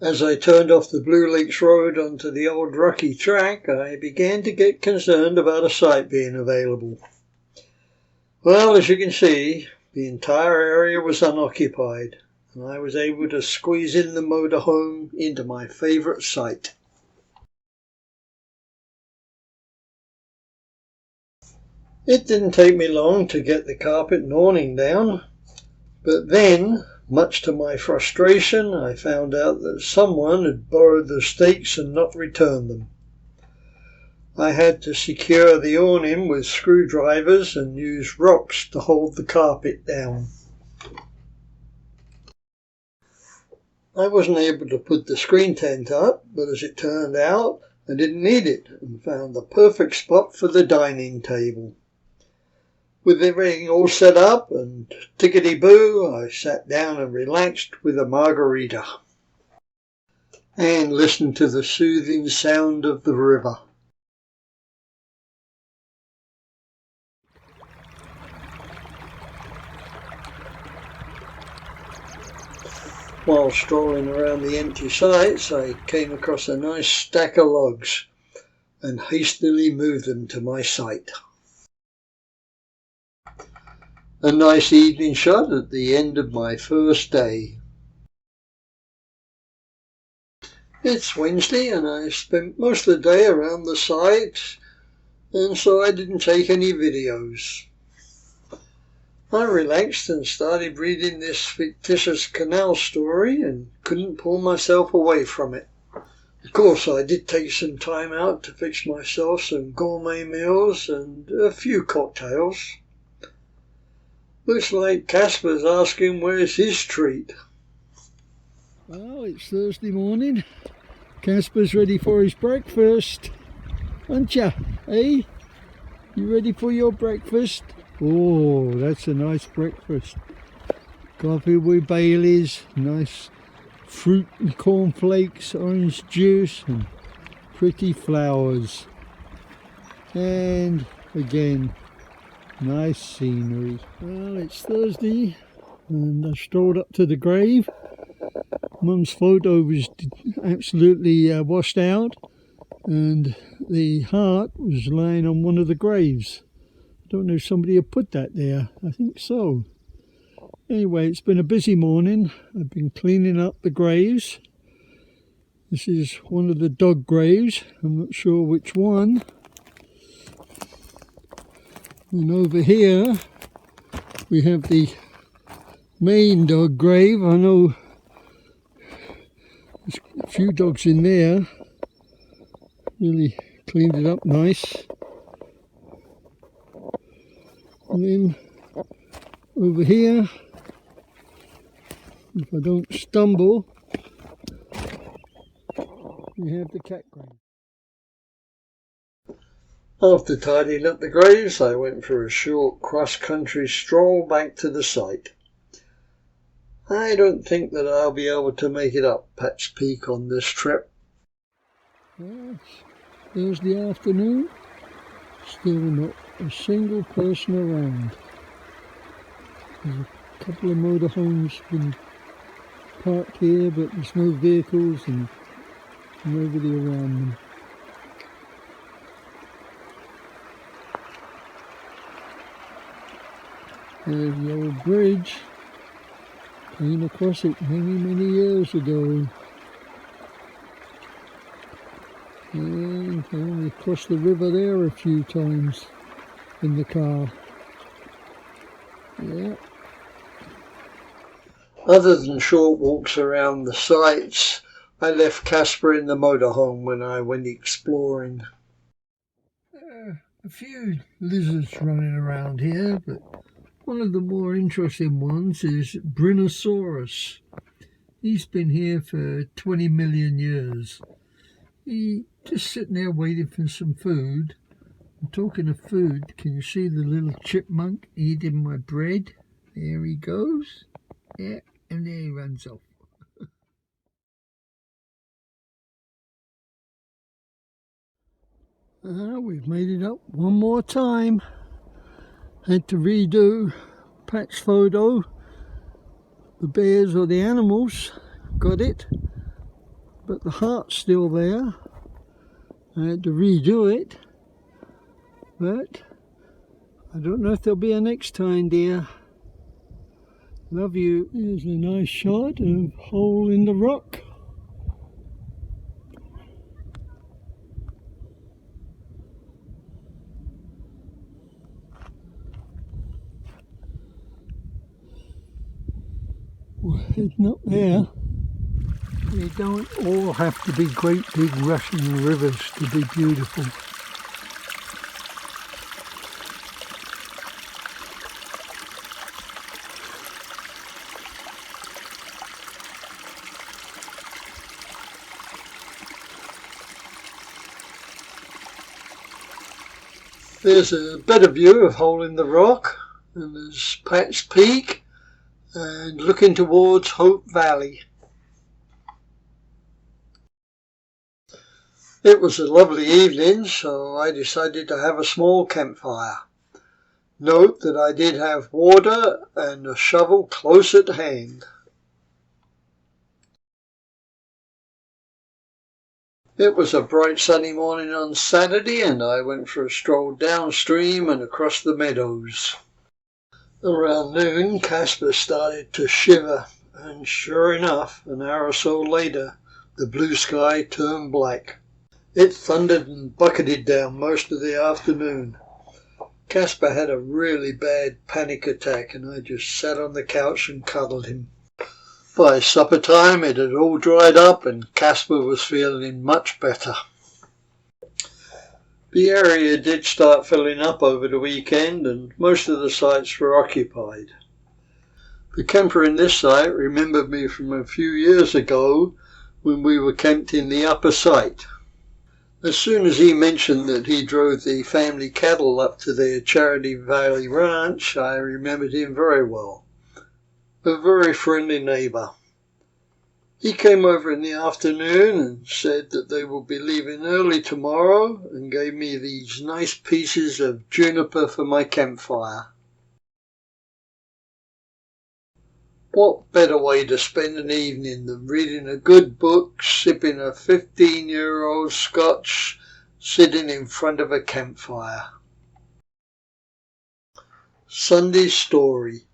As I turned off the Blue Lakes Road onto the old rocky track, I began to get concerned about a site being available. Well, as you can see, the entire area was unoccupied, and I was able to squeeze in the motorhome into my favourite site. It didn't take me long to get the carpet and awning down, but then, much to my frustration, I found out that someone had borrowed the stakes and not returned them. I had to secure the awning with screwdrivers and use rocks to hold the carpet down. I wasn't able to put the screen tent up, but as it turned out, I didn't need it and found the perfect spot for the dining table. With everything all set up and tickety-boo, I sat down and relaxed with a margarita and listened to the soothing sound of the river. While strolling around the empty sites, I came across a nice stack of logs and hastily moved them to my site. A nice evening shot at the end of my first day. It's Wednesday and I spent most of the day around the site, and so I didn't take any videos. I relaxed and started reading this fictitious canal story and couldn't pull myself away from it. Of course, I did take some time out to fix myself some gourmet meals and a few cocktails. Looks like Casper's asking where's his treat. Well, it's Thursday morning. Casper's ready for his breakfast. Aren't ya? Eh? You ready for your breakfast? Oh, that's a nice breakfast. Coffee with Baileys, nice fruit and cornflakes, orange juice and pretty flowers. And again, nice scenery. Well, it's Thursday and I strolled up to the grave. Mum's photo was absolutely washed out and the heart was lying on one of the graves. I don't know if somebody had put that there. I think so. Anyway, it's been a busy morning. I've been cleaning up the graves. This is one of the dog graves. I'm not sure which one. And over here we have the main dog grave. I know there's a few dogs in there. Really cleaned it up nice. And then over here, if I don't stumble, we have the cat grave. After tidying up the graves, I went for a short cross-country stroll back to the site. I don't think that I'll be able to make it up Pat's Peak on this trip. Yes, Thursday afternoon, still not a single person around. There's a couple of motorhomes been parked here, but there's no vehicles and nobody around them. There's the old bridge. Came across it many years ago. And I only crossed the river there a few times in the car. Yeah. Other than short walks around the sites, I left Casper in the motorhome when I went exploring. A few lizards running around here, but one of the more interesting ones is Brinosaurus. He's been here for 20 million years. He's just sitting there waiting for some food. I'm talking of food, can you see the little chipmunk eating my bread? There he goes. Yeah, and there he runs off. We've made it up one more time. Had to redo Pat's photo. The bears or the animals got it. but the heart's still there. I had to redo it, but I don't know if there'll be a next time, dear. Love you. Here's a nice shot of hole in the rock. We're heading up there. They don't all have to be great big rushing rivers to be beautiful. There's a better view of Hole in the Rock, and there's Pat's Peak, and looking towards Hope Valley. It was a lovely evening, so I decided to have a small campfire. Note that I did have water and a shovel close at hand. It was a bright sunny morning on Saturday, and I went for a stroll downstream and across the meadows. Around noon, Casper started to shiver, and sure enough, an hour or so later, the blue sky turned black. It thundered and bucketed down most of the afternoon. Casper had a really bad panic attack, and I just sat on the couch and cuddled him. By supper time it had all dried up and Casper was feeling much better. The area did start filling up over the weekend and most of the sites were occupied. The camper in this site remembered me from a few years ago when we were camped in the upper site. As soon as he mentioned that he drove the family cattle up to their Charity Valley ranch, I remembered him very well. A very friendly neighbour. He came over in the afternoon and said that they will be leaving early tomorrow and gave me these nice pieces of juniper for my campfire. What better way to spend an evening than reading a good book, sipping a 15-year-old scotch, sitting in front of a campfire. Sunday story.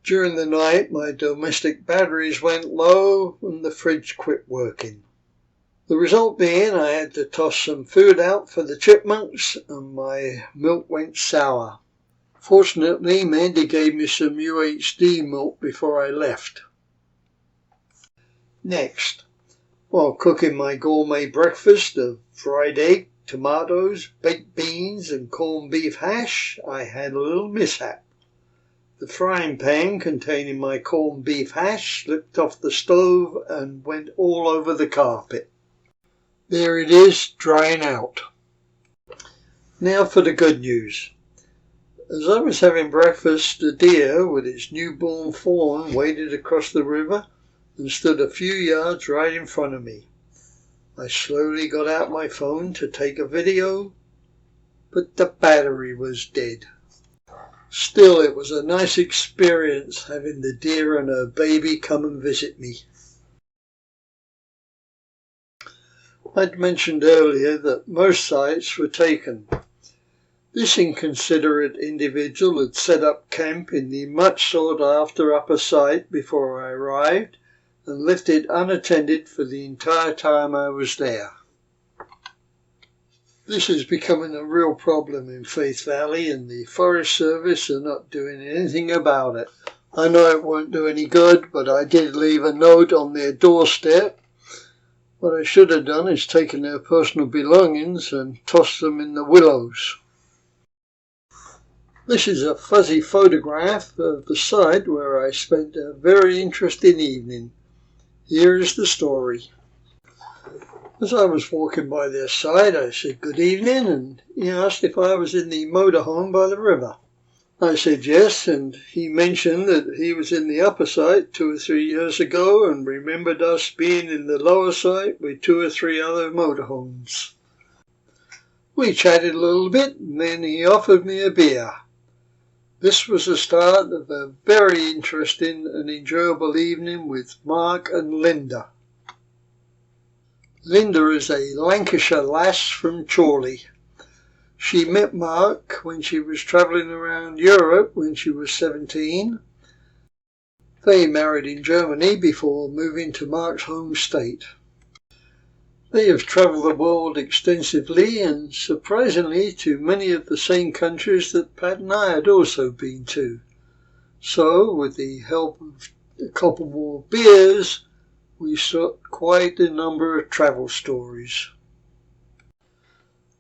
During the night, my domestic batteries went low and the fridge quit working. The result being I had to toss some food out for the chipmunks and my milk went sour. Fortunately, Mandy gave me some UHD milk before I left. Next, while cooking my gourmet breakfast of fried egg, tomatoes, baked beans and corned beef hash, I had a little mishap. The frying pan containing my corned beef hash slipped off the stove and went all over the carpet. There it is, drying out. Now for the good news. As I was having breakfast, a deer with its newborn fawn waded across the river and stood a few yards right in front of me. I slowly got out my phone to take a video, but the battery was dead. Still, it was a nice experience having the deer and her baby come and visit me. I'd mentioned earlier that most sites were taken. This inconsiderate individual had set up camp in the much sought after upper site before I arrived and left it unattended for the entire time I was there. This is becoming a real problem in Faith Valley and the Forest Service are not doing anything about it. I know it won't do any good, but I did leave a note on their doorstep. What I should have done is taken their personal belongings and tossed them in the willows. This is a fuzzy photograph of the site where I spent a very interesting evening. Here is the story. As I was walking by their side, I said good evening, and he asked if I was in the motorhome by the river. I said yes, and he mentioned that he was in the upper site 2 or 3 years ago and remembered us being in the lower site with 2 or 3 other motorhomes. We chatted a little bit, and then he offered me a beer. This was the start of a very interesting and enjoyable evening with Mark and Linda. Linda is a Lancashire lass from Chorley. She met Mark when she was travelling around Europe when she was 17. They married in Germany before moving to Mark's home state. They have travelled the world extensively and surprisingly to many of the same countries that Pat and I had also been to. So, with the help of a couple more beers, we saw quite a number of travel stories.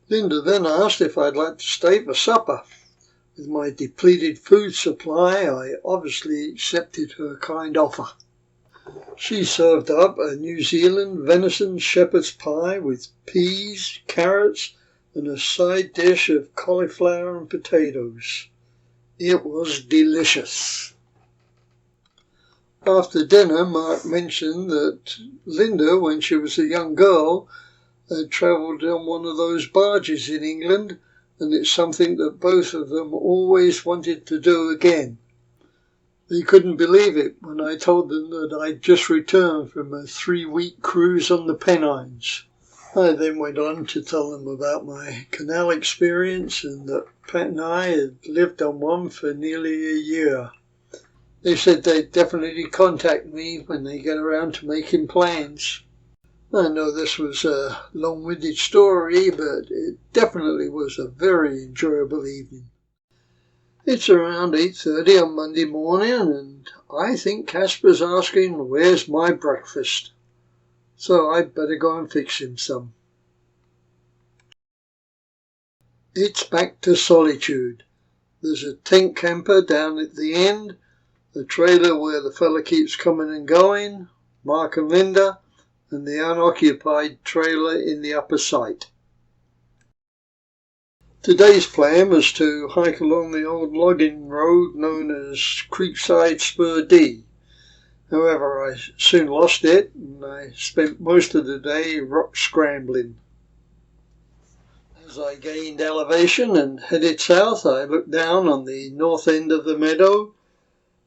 Linda then asked if I'd like to stay for supper. With my depleted food supply, I obviously accepted her kind offer. She served up a New Zealand venison shepherd's pie with peas, carrots, and a side dish of cauliflower and potatoes. It was delicious. After dinner, Mark mentioned that Linda, when she was a young girl, had travelled on one of those barges in England, and it's something that both of them always wanted to do again. They couldn't believe it when I told them that I'd just returned from a 3-week cruise on the Pennines. I then went on to tell them about my canal experience and that Pat and I had lived on one for nearly a year. They said they'd definitely contact me when they get around to making plans. I know this was a long-winded story, but it definitely was a very enjoyable evening. It's around 8:30 on Monday morning, and I think Casper's asking where's my breakfast. So I'd better go and fix him some. It's back to solitude. There's a tent camper down at the end, a trailer where the fella keeps coming and going, Mark and Linda, and the unoccupied trailer in the upper site. Today's plan was to hike along the old logging road known as Creekside Spur D. However, I soon lost it and I spent most of the day rock scrambling. As I gained elevation and headed south, I looked down on the north end of the meadow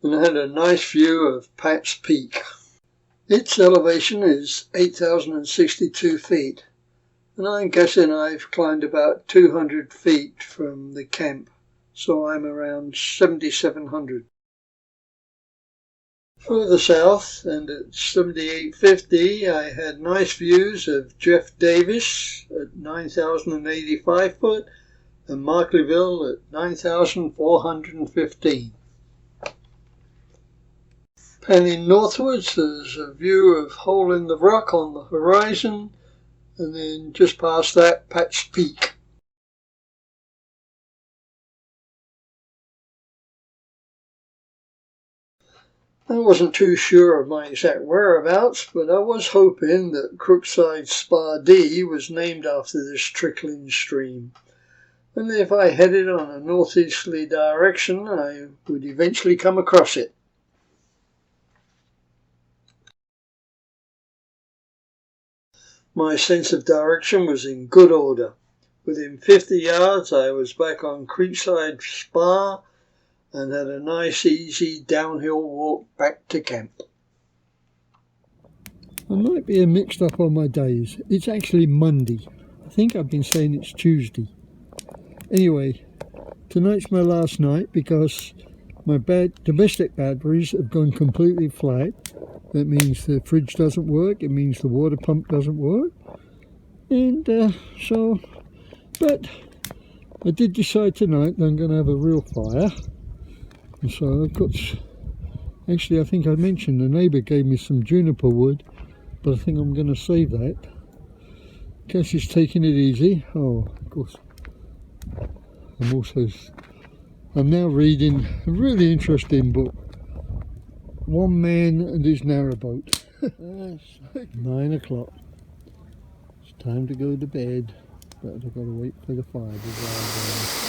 and had a nice view of Pat's Peak. Its elevation is 8,062 feet, and I'm guessing I've climbed about 200 feet from the camp, so I'm around 7,700. Further south, and at 7,850, I had nice views of Jeff Davis at 9,085 foot and Markleyville at 9,415. Panning northwards, there's a view of Hole in the Rock on the horizon, and then just past that, Pat's Peak. I wasn't too sure of my exact whereabouts, but I was hoping that Crookside Spa D was named after this trickling stream, and if I headed on a northeasterly direction, I would eventually come across it. My sense of direction was in good order. Within 50 yards I was back on Creekside Spa and had a nice easy downhill walk back to camp. I might be mixed up on my days. It's actually Monday. I think I've been saying it's Tuesday. Anyway, tonight's my last night because my domestic batteries have gone completely flat. That means the fridge doesn't work, it means the water pump doesn't work, and but I did decide tonight that I'm going to have a real fire, and so I've got, actually I think I mentioned the neighbour gave me some juniper wood, but I think I'm going to save that. Cassie's taking it easy. Oh, of course, I'm now reading a really interesting book, One Man and His Narrowboat. 9 o'clock. It's time to go to bed, but I've got to wait for the fire to die down.